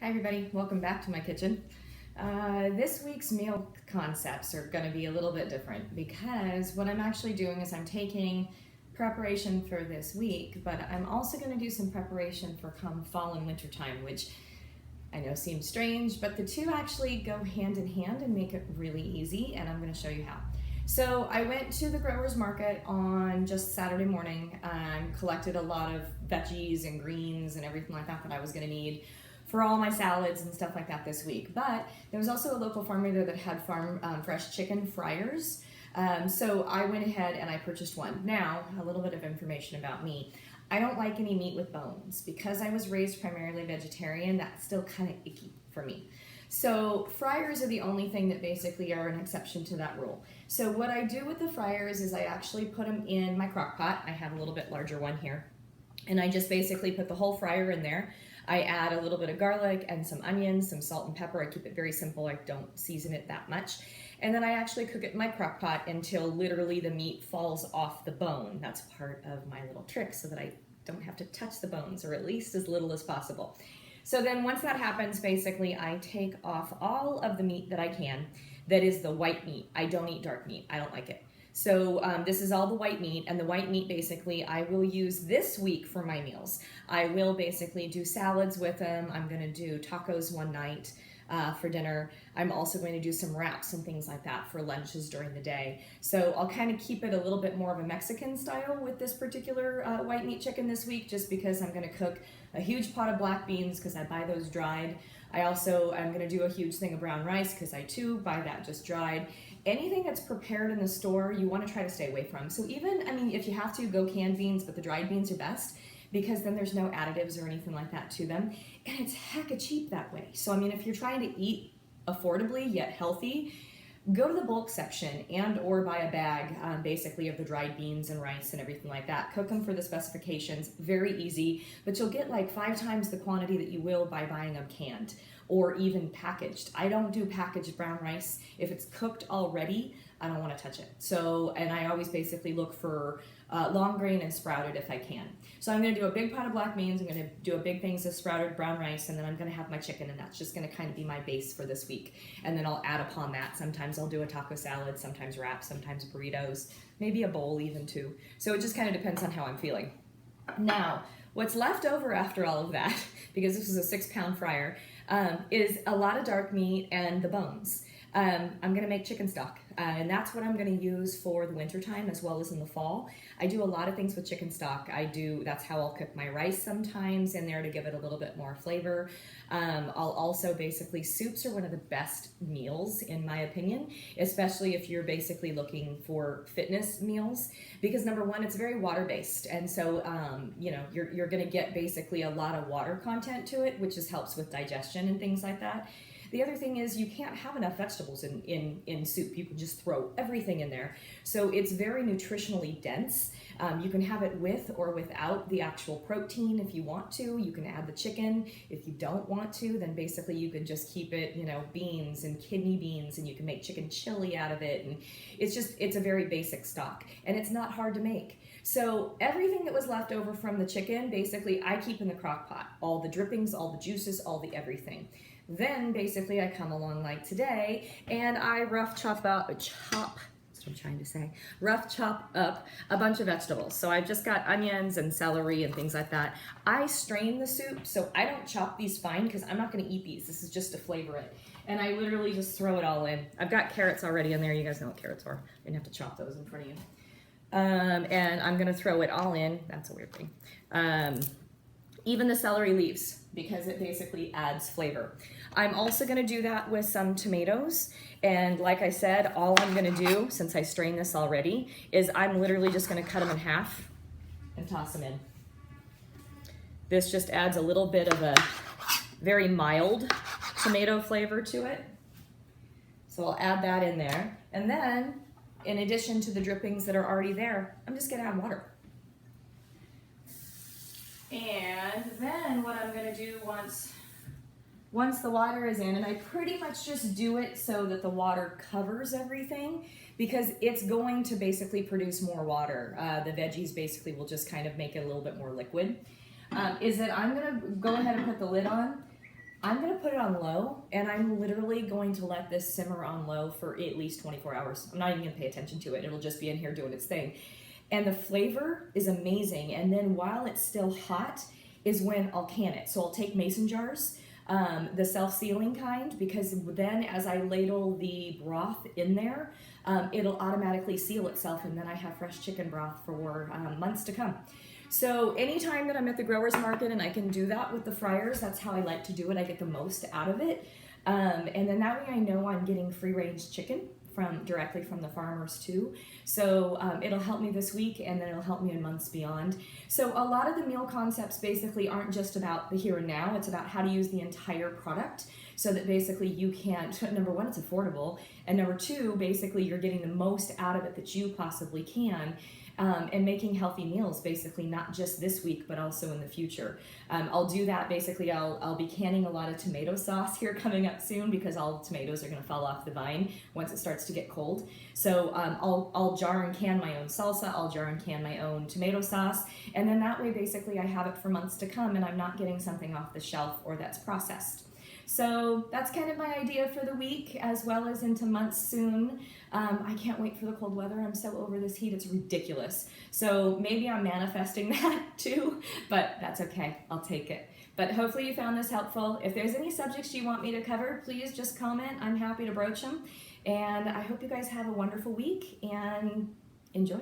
Hi everybody, welcome back to my kitchen. This week's meal concepts are going to be a little bit different because what I'm actually doing is I'm taking preparation for this week, but I'm also going to do some preparation for come fall and winter time, which I know seems strange, but the two actually go hand in hand and make it really easy, and I'm going to show you how. So I went to the growers market on just Saturday morning and collected a lot of veggies and greens and everything like that that I was going to need for all my salads and stuff like that this week. But there was also a local farmer there that had fresh chicken fryers. So I went ahead and I purchased one. Now, a little bit of information about me. I don't like any meat with bones. Because I was raised primarily vegetarian, that's still kind of icky for me. So fryers are the only thing that basically are an exception to that rule. So what I do with the fryers is I actually put them in my crock pot. I have a little bit larger one here. And I just basically put the whole fryer in there. I add a little bit of garlic and some onions, some salt and pepper. I keep it very simple. I don't season it that much. And then I actually cook it in my crock pot until literally the meat falls off the bone. That's part of my little trick so that I don't have to touch the bones, or at least as little as possible. So then once that happens, basically I take off all of the meat that I can. That is the white meat. I don't eat dark meat. I don't like it. So this is all the white meat, and the white meat basically I will use this week for my meals. I will basically do salads with them. I'm going to do tacos one night for dinner. I'm also going to do some wraps and things like that for lunches during the day. So I'll kind of keep it a little bit more of a Mexican style with this particular white meat chicken this week, just because I'm going to cook a huge pot of black beans because I buy those dried. I also am going to do a huge thing of brown rice because I too buy that just dried. Anything that's prepared in the store, you want to try to stay away from. So even, if you have to, go canned beans, but the dried beans are best because then there's no additives or anything like that to them. And it's hecka cheap that way. So, if you're trying to eat affordably yet healthy, go to the bulk section and or buy a bag basically of the dried beans and rice and everything like that. Cook them for the specifications, very easy, but you'll get like 5 times the quantity that you will by buying them canned or even packaged. I don't do packaged brown rice. If it's cooked already, I don't want to touch it. So, and I always basically look for long grain and sprouted if I can. So I'm going to do a big pot of black beans. I'm going to do a big things of sprouted brown rice, and then I'm going to have my chicken, and that's just going to kind of be my base for this week. And then I'll add upon that. Sometimes I'll do a taco salad, sometimes wraps, sometimes burritos, maybe a bowl even too. So it just kind of depends on how I'm feeling. Now, what's left over after all of that, because this is a 6-pound fryer, is a lot of dark meat and the bones. I'm going to make chicken stock, and that's what I'm going to use for the winter time as well as in the fall. I do a lot of things with chicken stock. That's how I'll cook my rice sometimes in there to give it a little bit more flavor. I'll also soups are one of the best meals in my opinion, especially if you're basically looking for fitness meals, because number one, it's very water based, and so you're going to get basically a lot of water content to it, which just helps with digestion and things like that. The other thing is you can't have enough vegetables in soup. You can just throw everything in there. So it's very nutritionally dense. You can have it with or without the actual protein if you want to. You can add the chicken. If you don't want to, then basically you can just keep it, beans and kidney beans, and you can make chicken chili out of it. And it's a very basic stock, and it's not hard to make. So everything that was left over from the chicken, basically I keep in the crock pot. All the drippings, all the juices, all the everything. Then basically I come along like today and I rough chop up a bunch of vegetables. So I've just got onions and celery and things like that. I strain the soup, so I don't chop these fine because I'm not going to eat these. This is just to flavor it. And I literally just throw it all in. I've got carrots already in there. You guys know what carrots are. I didn't have to chop those in front of you. And I'm going to throw it all in. That's a weird thing. Even the celery leaves, because it basically adds flavor. I'm also going to do that with some tomatoes, and like I said, all I'm going to do, since I strained this already, is I'm literally just going to cut them in half and toss them in. This just adds a little bit of a very mild tomato flavor to it. So I'll add that in there, and then in addition to the drippings that are already there, I'm just going to add water. And then what I'm going to do once the water is in, and I pretty much just do it so that the water covers everything, because it's going to basically produce more water. The veggies basically will just kind of make it a little bit more liquid. Is that I'm going to go ahead and put the lid on. I'm gonna put it on low, and I'm literally going to let this simmer on low for at least 24 hours. I'm not even gonna pay attention to it. It'll just be in here doing its thing. And the flavor is amazing. And then while it's still hot is when I'll can it. So I'll take mason jars, the self-sealing kind, because then as I ladle the broth in there, it'll automatically seal itself, and then I have fresh chicken broth for months to come. So anytime that I'm at the growers market and I can do that with the fryers, that's how I like to do it. I get the most out of it. And then that way I know I'm getting free range chicken directly from the farmers too. So it'll help me this week, and then it'll help me in months beyond. So a lot of the meal concepts basically aren't just about the here and now, it's about how to use the entire product so that basically you can't, number one, it's affordable, and number two, basically you're getting the most out of it that you possibly can. And making healthy meals, basically not just this week, but also in the future. I'll do that, basically I'll be canning a lot of tomato sauce here coming up soon, because all tomatoes are gonna fall off the vine once it starts to get cold. So I'll jar and can my own salsa, I'll jar and can my own tomato sauce, and then that way basically I have it for months to come, and I'm not getting something off the shelf or that's processed. So that's kind of my idea for the week, as well as into months soon. I can't wait for the cold weather. I'm so over this heat, it's ridiculous. So maybe I'm manifesting that too, but that's okay, I'll take it. But hopefully you found this helpful. If there's any subjects you want me to cover, please just comment. I'm happy to broach them. And I hope you guys have a wonderful week and enjoy.